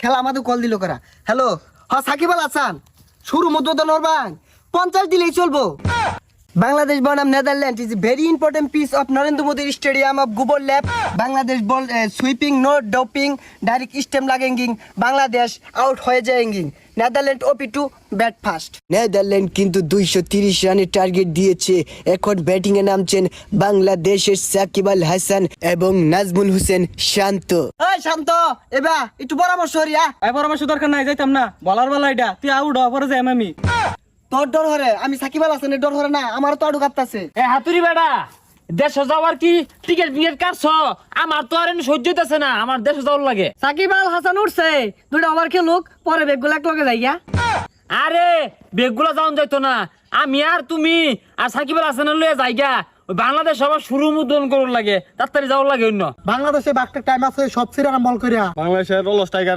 খেলা আমাদের কল দিল করা। হ্যালো, হ্যাঁ সাকিব আল হাসান, শুরু মধ্যদন ওরবান 50 দিলেই চলবো। বাংলাদেশ বনাম Netherland is a very important piece of Narendra Modi Stadium of Gubor Lab. Bangladesh ball sweeping, no doping, direct stem লাগেঙ্গিং, বাংলাদেশ আউট হয়ে যায়ঙ্গিং। Netherland OP2 bat first. Netherland কিন্তু 230 রানের টার্গেট দিয়েছে। এখন ব্যাটিং এ নামছেন বাংলাদেশের সাকিব আল হাসান এবং নাজমুল হোসেন শান্ত। এই শান্ত, এবার একটু পরামর্শ হরিয়া। এই পরামর্শ দরকার নাই, যাইতাম না। বলার বেলা এটা তুই আউট হওয়ার পরে যাই আমি। তোর ডর হরে, আমি সাকিব আল হাসানের ডর হরে না, আমারও তো আড়ু কাঁপতাছে। এ হাতুরি বেড়া, দেশ যাওয়ার কি টিকেট বিকেট কাটছ? আমার তো আর সহ্য হইতেছে না, আমার দেশ যাওয়ার লাগে। সাকিব আল হাসান উঠছে, দুটো ওভার খেলুক, পরে বেগগুলো এক লগে যাইয়া। আরে বেগগুলা যাওন যাইতো না, আমি আর তুমি আর সাকিব আল হাসানের লয়ে যাইগা। ওই বাংলাদেশ সবার শুরু মুদ্রণ করার লাগে, তাড়াতাড়ি যাওয়ার লাগে অন্য। বাংলাদেশে বাঘটার টাইম আছে, সব সিরারাম বল করিয়া বাংলাদেশের অলস টাইগার